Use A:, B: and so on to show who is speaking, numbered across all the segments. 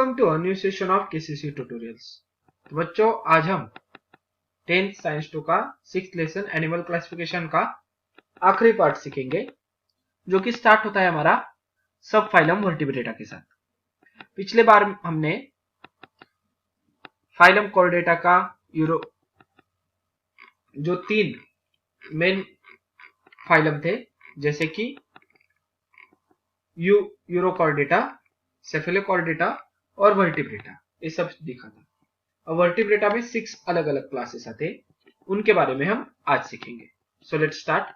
A: Welcome to a new session of KCC tutorials. तो बच्चों, आज हम 10th साइंस 2 का 6th लेसन एनिमल क्लासिफिकेशन का आखिरी पार्ट सीखेंगे, जो कि स्टार्ट होता है हमारा सब फाइलम वर्टिब्रेटा के साथ। पिछले बार हमने फाइलम कॉर्डेटा का जो 3 मेन फाइलम थे, जैसे कि यूरोकॉर्डेटा, सेफेलोकॉर्डेटा और वर्टिब्रेटा, ये सब दिखा था। और वर्टिब्रेटा में 6 अलग अलग क्लासेस आते हैं, उनके बारे में हम आज सीखेंगे। So let's start.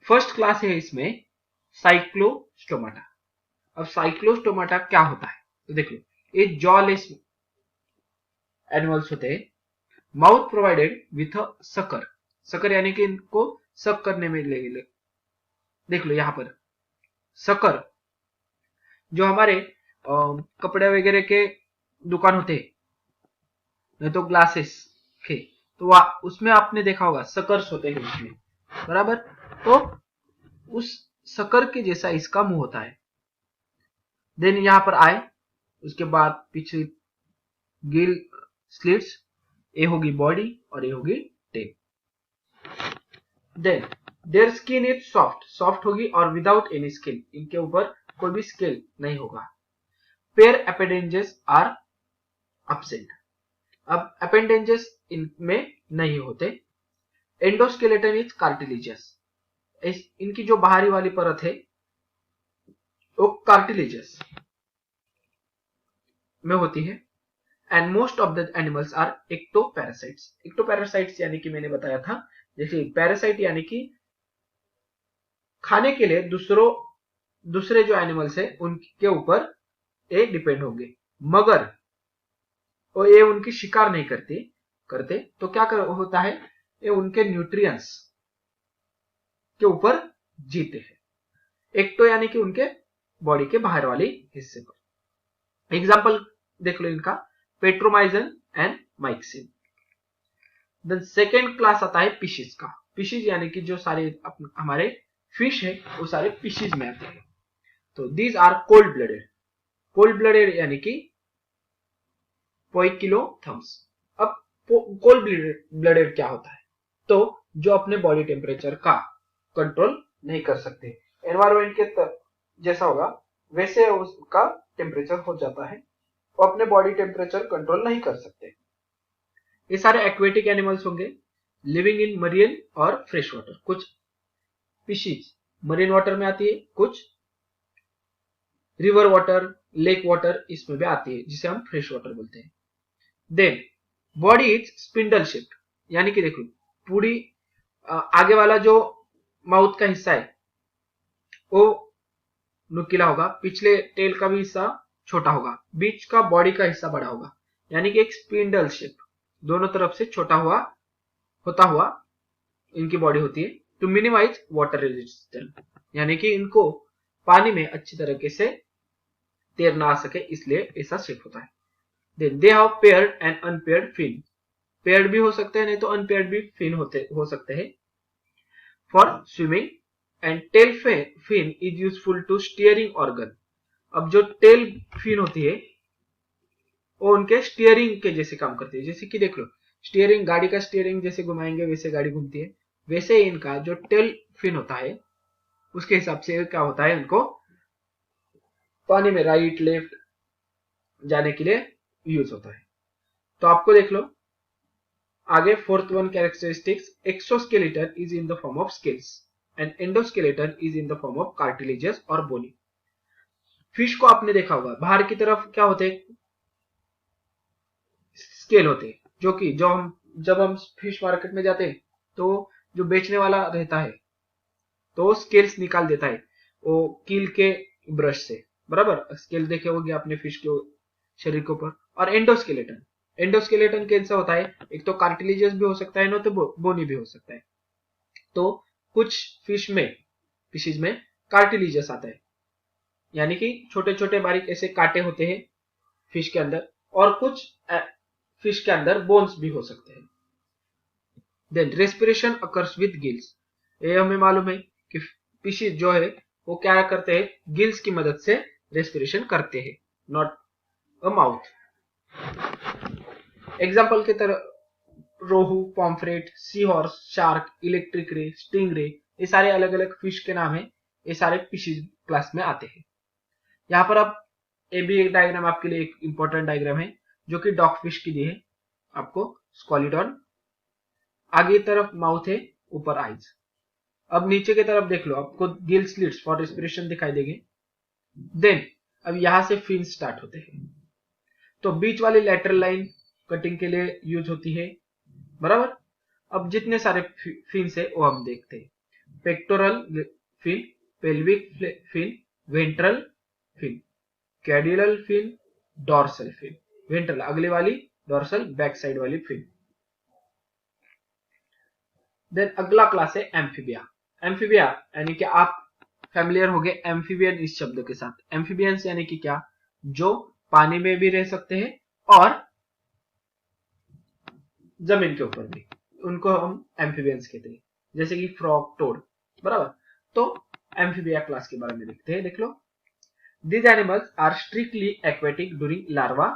A: First class है इसमें साइक्लोस्टोमाटा। अब साइक्लोस्टोमाटा क्या होता है तो देखो, ये जॉलेस एनिमल्स होते हैं, mouth provided with a sucker. Sucker यानी कि इनको सक करने में ले। देख लो यहाँ पर सकर, जो हमारे कपड़े वगैरह के दुकान होते हैं, नहीं तो ग्लासेस के, तो उसमें आपने देखा होगा सकर्स होते हैं उसमें, बराबर। तो उस सकर के जैसा इसका मुंह होता है। देन यहां पर आए, उसके बाद पीछे गिल स्लिट्स, ये होगी बॉडी और ये होगी tail. Then their skin is soft, soft होगी और विदाउट एनी स्किन, इनके ऊपर कोई भी स्किल नहीं होगा। पेयर अपेंडेजेस आर एब्सेंट, अब अपेंडेजेस इनमें नहीं होते। एंडोस्केलेटन इज कार्टिलेजियस, इनकी जो बाहरी वाली परत है वो कार्टिलेजियस में होती है। And most of the animals are ectoparasites. Ectoparasites यानी कि मैंने बताया था, जैसे पैरासाइट यानी कि खाने के लिए दूसरे जो एनिमल्स है उनके ऊपर ये डिपेंड होंगे, मगर वो ये उनकी शिकार नहीं करते तो क्या होता है, ये उनके न्यूट्रिएंट्स के ऊपर जीते हैं। एक्टो यानी कि उनके बॉडी के बाहर वाले हिस्से पर। एग्जांपल देख लो इनका, Petromyzon and Myxine. Then second class आता है पिशीज का। पिशीज यानी कि जो सारे हमारे फिश है वो सारे पिशीज में आते हैं। तो these are cold blooded. Cold blooded यानी कि पोइकिलोथम्स। अब कोल्ड ब्लडेड क्या होता है, तो जो अपने बॉडी टेम्परेचर का कंट्रोल नहीं कर सकते, एनवायरमेंट के जैसा होगा वैसे उसका टेम्परेचर हो जाता है, वो अपने बॉडी टेम्परेचर कंट्रोल नहीं कर सकते। ये सारे एक्वेटिक एनिमल्स होंगे, लिविंग इन मरीन और फ्रेश वाटर। कुछ स्पीशीज मरीन वाटर में आती है, कुछ रिवर वाटर, लेक वाटर इसमें भी आती है, जिसे हम फ्रेश वाटर बोलते हैं। Then body is spindle shaped, यानी कि देखो पूरी आगे वाला जो माउथ का हिस्सा है वो नुकीला होगा, पिछले टेल का भी हिस्सा छोटा होगा, बीच का बॉडी का हिस्सा बड़ा होगा, यानी कि एक स्पिंडल शेप, दोनों तरफ से छोटा होता हुआ इनकी बॉडी होती है। टू मिनिमाइज वाटर रेजिस्टेंस, यानी कि इनको पानी में अच्छी तरीके से तैरना आ सके, इसलिए ऐसा शेप होता है। Then they have paired and unpaired fin. Paired भी हो सकते हैं, नहीं तो अनपेयर्ड भी फिन हो सकते हैं for swimming. And tail fin is useful to steering organ. अब जो टेल फिन होती है वो उनके स्टीयरिंग के जैसे काम करती है। जैसे कि देख लो, स्टीयरिंग, गाड़ी का स्टीयरिंग जैसे घुमाएंगे वैसे गाड़ी घूमती है, वैसे इनका जो टेल फिन होता है उसके हिसाब से क्या होता है, इनको पानी में राइट लेफ्ट जाने के लिए यूज होता है। तो आपको देख लो आगे, fourth one characteristics, exoskeleton is in the form of scales and endoskeleton is in the form of cartilages और बोनी। फिश को आपने देखा होगा, बाहर की तरफ क्या होते हैं, स्केल होते हैं, जो कि जब हम फिश मार्केट में जाते हैं तो जो बेचने वाला रहता है तो स्केल्स निकाल देता है वो कील के ब्रश से, बराबर। स्केल देखे होंगे आपने फिश के शरीर के ऊपर। और एंडोस्केलेटन कैसा होता है, एक तो कार्टिलेजियस भी हो सकता है, ना तो बोनी भी हो सकता है। तो कुछ फिशेज में कार्टिलेजियस आता है, यानी कि छोटे छोटे बारीक ऐसे कांटे होते हैं फिश के अंदर, और कुछ फिश के अंदर बोन्स भी हो सकते हैं। Then respiration occurs with gills. ये हमें मालूम है कि फिशेज जो है वो क्या करते हैं, गिल्स की मदद से रेस्पिरेशन करते हैं, नॉट अ माउथ। एग्जाम्पल के तरह rohu, pomfret, sea horse, shark, electric ray, sting ray, ये सारे अलग अलग फिश के नाम है, ये सारे फिशेज क्लास में आते हैं। यहाँ पर आप ये भी एक डायग्राम आपके लिए एक इंपॉर्टेंट डायग्राम है जो कि डॉग फिश की दी है आपको, स्क्वालिडॉन। आगे की तरफ माउथ है, ऊपर आइज। अब नीचे की तरफ देख लो, आपको गिल स्लिट्स फॉर रेस्पिरेशन दिखाई देंगे। देन अब यहां से फिन स्टार्ट होते हैं, तो बीच वाली लेटरल लाइन कटिंग के लिए यूज होती है, बराबर। अब जितने सारे फिन्स है वो हम देखते हैं। Pectoral fin, pelvic fin, ventral fin, caudal fin, dorsal fin. Ventral अगले वाली, डॉर्सल बैक साइड वाली फिन। देन अगला क्लास है एम्फीबिया। एम्फीबिया यानी कि आप फैमिलियर हो गए एम्फीबियन इस शब्द के साथ। एम्फीबियंस यानी कि क्या, जो पानी में भी रह सकते हैं और जमीन के ऊपर भी, उनको हम एम्फीबियंस कहते हैं, जैसे कि फ्रॉग, टोड, बराबर। तो एम्फीबिया क्लास के बारे में देखते हैं, देख लो। These animals are strictly aquatic during larva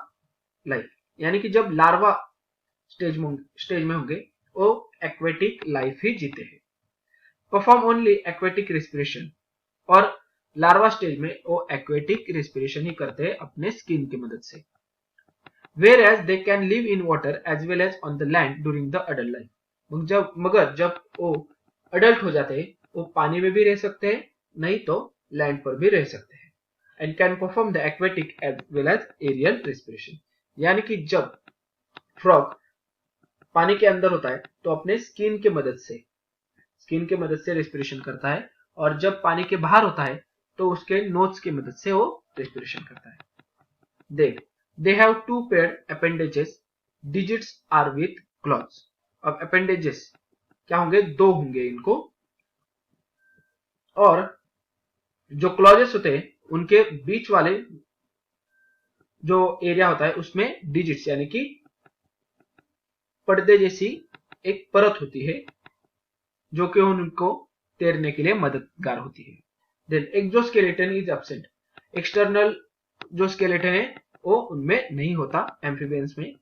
A: life, यानी कि जब लार्वा स्टेज में होंगे वो एक्वेटिक लाइफ ही जीते हैं। परफॉर्म ओनली एक्वेटिक रेस्पिरेशन, और लार्वा स्टेज में वो एक्वेटिक रेस्पिरेशन ही करते हैं अपने स्किन की मदद से। Whereas they can live in water as well as on the land during the adult life, मगर जब वो अडल्ट हो जाते हैं वो पानी में भी रह सकते हैं, नहीं तो लैंड पर भी रह सकते हैं। And can perform the aquatic as well as aerial respiration, यानी कि जब फ्रॉग पानी के अंदर होता है तो अपने स्किन के मदद से रेस्पिरेशन करता है, और जब पानी के बाहर होता है तो उसके नोज की मदद से वो रेस्पिरेशन करता है। Then they have two paired appendages, digits are with claws. अब अपेंडेजेस क्या होंगे, दो होंगे इनको, और जो क्लॉजेस होते हैं उनके बीच वाले जो एरिया होता है उसमें डिजिट्स यानी कि पर्दे जैसी एक परत होती है जो कि उनको तैरने के लिए मददगार होती है। Then exoskeleton is absent, external जो स्केलेटन है वो उनमें नहीं होता एम्फीबियंस में।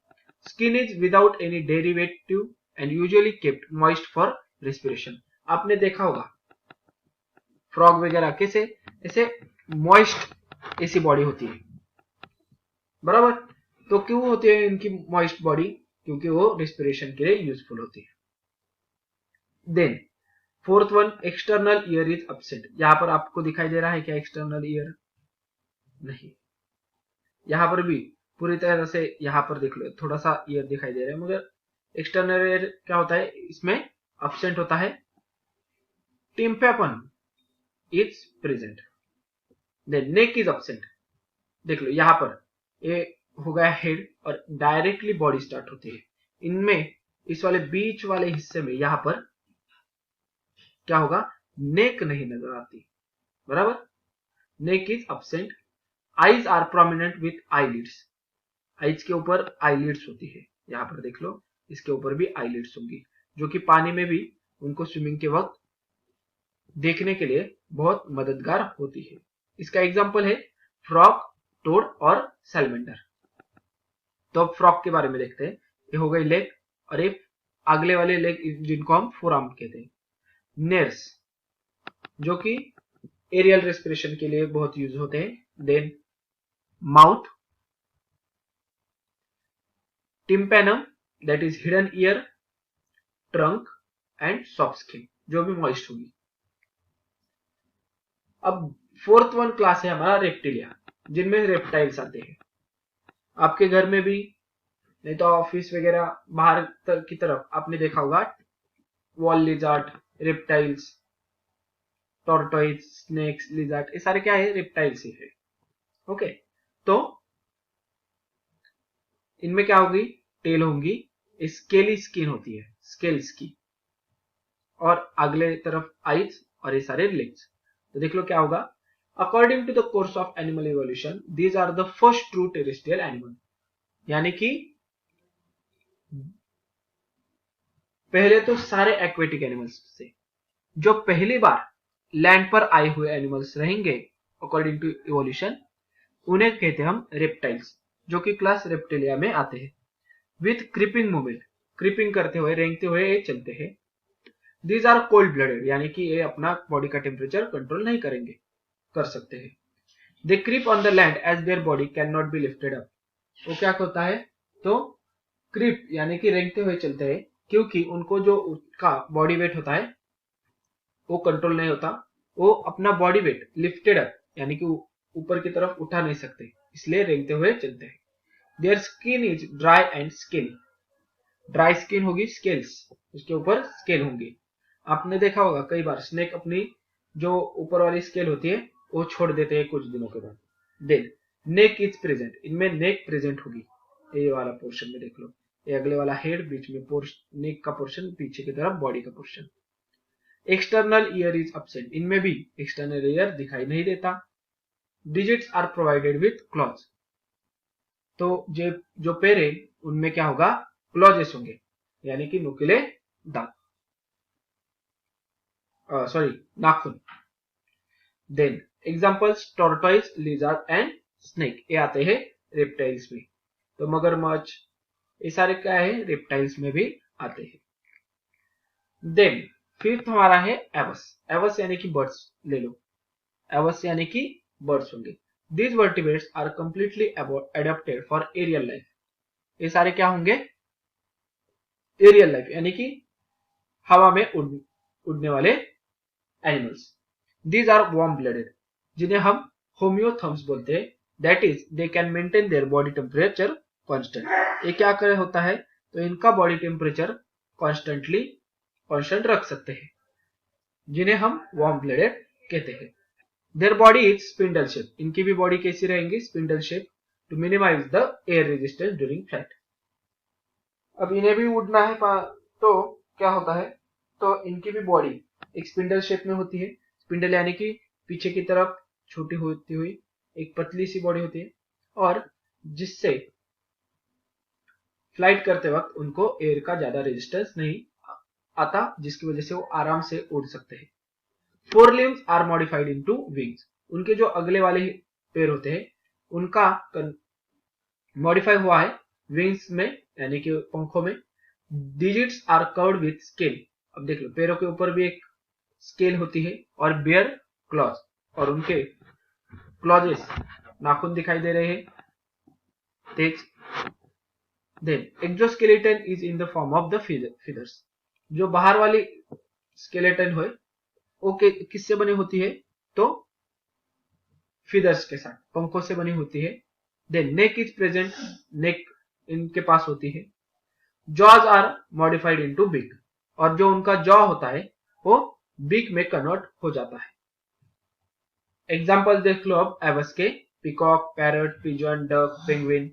A: Skin is without any derivative and usually kept moist for respiration. आपने देखा होगा फ्रॉग वगैरह कैसे ऐसे मॉइस्ट ऐसी बॉडी होती है, बराबर। तो क्यों होती है इनकी मॉइस्ट बॉडी, क्योंकि वो रेस्पिरेशन के लिए यूजफुल होती है। Then fourth one, external ear is absent. यहां पर आपको दिखाई दे रहा है क्या एक्सटर्नल ईयर, नहीं। यहां पर भी पूरी तरह से, यहां पर देख लो थोड़ा सा ईयर दिखाई दे रहा है, मगर एक्सटर्नल ईयर क्या होता है, इसमें एब्सेंट होता है। Tympanum is present. Then neck is absent, देख लो यहां पर ये हो गया हेड और डायरेक्टली बॉडी स्टार्ट होती है। इनमें इस वाले बीच वाले हिस्से में यहां पर क्या होगा, नेक नहीं नजर आती, बराबर। Neck is absent. Eyes are prominent with eyelids, eyes के ऊपर आईलिड्स होती है, यहां पर देख लो इसके ऊपर भी आईलिड्स होंगी, जो कि पानी में भी उनको स्विमिंग के वक्त देखने के लिए बहुत मददगार होती है। इसका एग्जाम्पल है फ्रॉग, टोड और सैलमेंडर। तो अब फ्रॉग के बारे में देखते हैं। ये हो गई लेग, और ये अगले वाले लेग जिनको हम फोरआर्म कहते हैं। नेर्स जो कि एरियल रेस्पिरेशन के लिए बहुत यूज होते हैं। Then mouth, tympanum that is hidden ear, trunk and soft skin जो भी मॉइस्ट होगी। अब फोर्थ वन क्लास है हमारा रेप्टिलिया, जिनमें रेप्टाइल्स आते हैं। आपके घर में भी, नहीं तो ऑफिस वगैरह बाहर की तरफ आपने देखा होगा wall lizard, reptiles, tortoise, snakes, lizard, ये सारे क्या है, रेप्टाइल्स ही है। ओके, तो इनमें क्या होगी, टेल होंगी, स्केली स्किन होती है, स्केल्स की, और अगले तरफ आइज, और ये सारे लेग्स। तो देख लो क्या होगा, according to the course of animal evolution these are the first true terrestrial animal, यानी कि पहले तो सारे एक्वेटिक एनिमल्स से जो पहली बार लैंड पर आए हुए एनिमल्स रहेंगे अकॉर्डिंग टू इवोल्यूशन, उन्हें कहते हैं हम रेप्टाइल्स। जो कि क्लास रेप्टिलिया में आते हैं। विथ क्रीपिंग मूवमेंट, क्रीपिंग करते हुए, रेंगते हुए ये चलते हैं। दीज आर कोल्ड ब्लडेड, यानी कि ये अपना बॉडी का टेम्परेचर कंट्रोल नहीं करेंगे, कर सकते हैं। They creep on the land as their body can not be lifted up. वो क्या होता है, तो क्रीप यानी कि रेंगते हुए चलते हैं, क्योंकि उनको जो उसका बॉडी वेट होता है वो कंट्रोल नहीं होता, वो अपना बॉडी वेट लिफ्टेड अप यानी कि ऊपर की तरफ उठा नहीं सकते, इसलिए रेंगते हुए चलते हैं। There skin is dry and scaly, dry skin होगी, स्केल्स उसके ऊपर स्केल होंगे। आपने देखा होगा कई बार स्नेक अपनी जो ऊपर वाली स्केल होती है वो छोड़ देते हैं कुछ दिनों के बाद। देन नेक इज प्रेजेंट, इनमें नेक प्रेजेंट होगी, ये वाला पोर्शन में देख लो, ये अगले वाला हेड, बीच में नेक का पोर्शन, पीछे की तरफ बॉडी का portion. External ear is absent, इनमें भी एक्सटर्नल ईयर दिखाई नहीं देता। Digits are provided with claws, तो जो पैर है उनमें क्या होगा, क्लॉजेस होंगे, यानी कि नुकीले दांत, सॉरी नाखून। Then examples tortoise, lizard and snake, ये आते हैं रेप्टाइल्स में। तो मगरमच्छ ये सारे क्या है, रेप्टाइल्स में भी आते हैं। देन फिफ्थ हमारा है एवस, एवस यानी कि बर्ड्स ले लो, एवस यानी कि बर्ड्स होंगे। These vertebrates are completely adapted for aerial life, ये सारे क्या होंगे, एरियल लाइफ यानी कि हवा में उड़ने वाले animals. These are warm blooded, जिन्हें हम होम्योथर्म्स बोलते हैं, that is they can maintain their body temperature constant. ये क्या करे होता है, तो इनका बॉडी टेम्परेचर कांस्टेंट रख सकते हैं, जिन्हें हम वार्म ब्लडेड कहते हैं। Their body is spindle shape, इनकी भी बॉडी कैसी रहेंगी, spindle shape, to minimize the air resistance during flight. अब इन्हें भी उड़ना है तो क्या होता है, तो इनकी भी बॉडी एक स्पिंडल शेप में होती है। स्पिंडल यानी कि पीछे की तरफ छोटी होती हुई एक पतली सी बॉडी होती है, और जिससे फ्लाइट करते वक्त उनको एयर का ज्यादा रेजिस्टेंस नहीं आता, जिसकी वजह से वो आराम से उड़ सकते हैं। Four limbs are modified into wings, उनके जो अगले वाले पैर होते हैं उनका मॉडिफाई हुआ है विंग्स में, यानी कि पंखों में। Digits are curved with scale, अब देख लो पैरों के ऊपर भी एक स्केल होती है, और बेयर क्लॉज, और उनके क्लॉजेस नाखून दिखाई दे रहे हैं तेज। Then exoskeleton is in the form of the feathers, जो बाहर वाली स्केलेटन है वो किससे बनी होती है, तो फीदर्स के साथ, पंखों से बनी होती है। Then neck is present, neck इनके पास होती है। Jaws are modified into beak, और जो उनका जॉ होता है वो बिग में कन्वर्ट हो जाता है। एग्जाम्पल देख लो अब एवस के, peacock, parrot, pigeon, duck, penguin,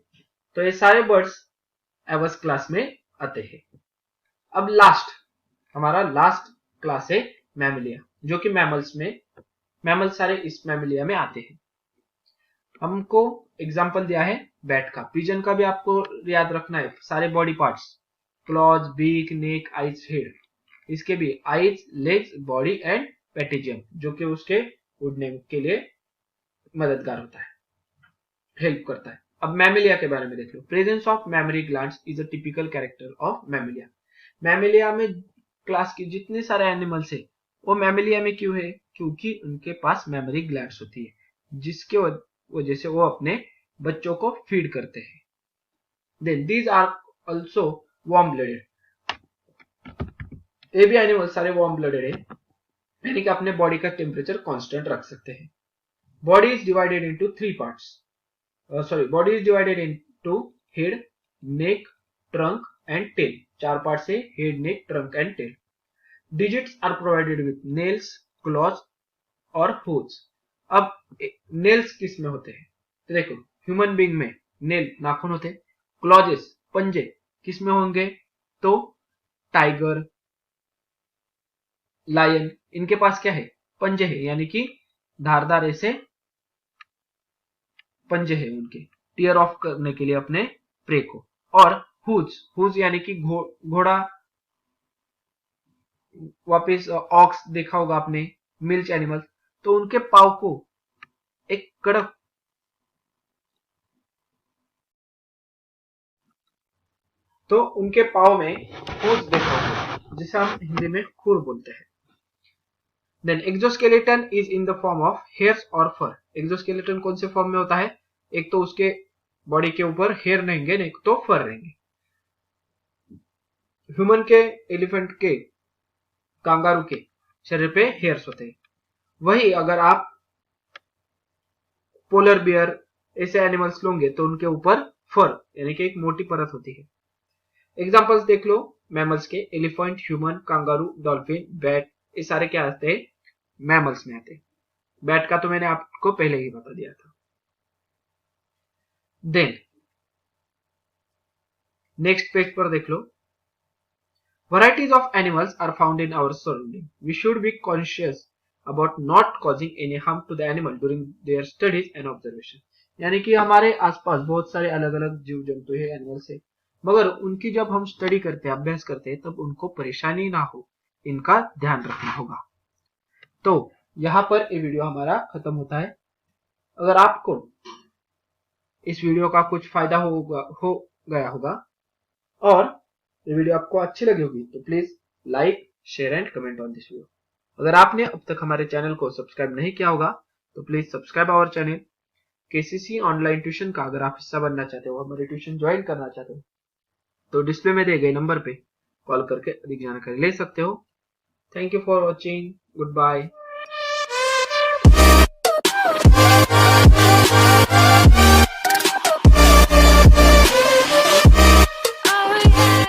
A: तो ये सारे बर्ड्स एवस क्लास में आते हैं। अब हमारा लास्ट क्लास है मैमलिया, जो कि मैमल सारे इस मैमलिया में आते हैं। हमको एग्जाम्पल दिया है बैट का, पिजन का भी आपको याद रखना है, सारे बॉडी पार्ट्स, क्लॉज, बीक, नेक, आइज, हेड, इसके भी आइज, लेग्स, बॉडी एंड पेटिजियम, जो कि उसके उड़ने के लिए मददगार होता है, हेल्प करता है। अब मैमिलिया के बारे में देख लो। Presence of mammary glands is a typical character of Mammalia. Mammalia में क्लास के जितने सारे एनिमल्स है वो मैमिलिया में क्यों है, क्योंकि उनके पास मेमोरी ग्लैंड्स होती है, जिसके वजह से वो अपने बच्चों को फीड करते हैं। Then these are also warm blooded, ये भी एनिमल सारे वार्म ब्लडेड है, यानी कि अपने बॉडी का टेम्परेचर कांस्टेंट रख सकते हैं। Body is divided into three parts, body is divided into head, neck, trunk and tail, चार पार्ट से head, neck, trunk and tail. Digits are provided with nails, claws और हूव्स। अब nails किस में होते हैं, तो देखो ह्यूमन बीइंग में नेल नाखून होते हैं, क्लॉजेस पंजे किस में होंगे, तो टाइगर, लायन, इनके पास क्या है, पंजे है, यानी कि धारदार ऐसे पंजे है उनके, टीयर ऑफ करने के लिए अपने प्रे को। और हुज यानी कि घोड़ा, वापिस ऑक्स देखा होगा आपने, मिल्च एनिमल, तो उनके पाव को एक कड़क तो उनके पाँव में पूंछ देखा होगा, जिसे हम हिंदी में खुर बोलते हैं। Then exoskeleton is in the form of hairs और फर। एक्सोस्केलेटन कौन से फॉर्म में होता है? एक तो उसके बॉडी के ऊपर हेयर रहेंगे, एक तो फर रहेंगे। ह्यूमन के, एलिफेंट के, कांगारू के शरीर पे हेयर्स होते हैं। वही अगर आप पोलर बियर ऐसे एनिमल्स लोगे तो उनके ऊपर फर यानी कि एक मोटी परत होती है। एग्जांपल्स देख लो मैमल्स के, elephant, human, kangaroo, dolphin, bat, ये सारे क्या आते हैं? मैमल्स में आते हैं। बैट का तो मैंने आपको पहले ही बता दिया था। देन नेक्स्ट पेज पर देख लो, varieties of animals are found in our surrounding. We should be conscious about not causing any harm to the animal during their studies and observation. यानी कि हमारे आसपास बहुत सारे अलग अलग जीव जंतु है, एनिमल्स है, मगर उनकी जब हम स्टडी करते हैं, अभ्यास करते हैं, तब उनको परेशानी ना हो, इनका ध्यान रखना होगा। तो यहाँ पर ये वीडियो हमारा खत्म होता है। अगर आपको इस वीडियो का कुछ फायदा हो गया होगा और ये वीडियो आपको अच्छी लगी होगी तो please like, share and comment on this video. अगर आपने अब तक हमारे चैनल को सब्सक्राइब नहीं किया होगा तो please subscribe our channel. KCC online tuition का अगर आप हिस्सा बनना चाहते हो, हमारे ट्यूशन ज्वाइन करना चाहते हो, तो डिस्प्ले में दिए गए नंबर पे कॉल करके अधिक जानकारी ले सकते हो। Thank you for watching. Good bye.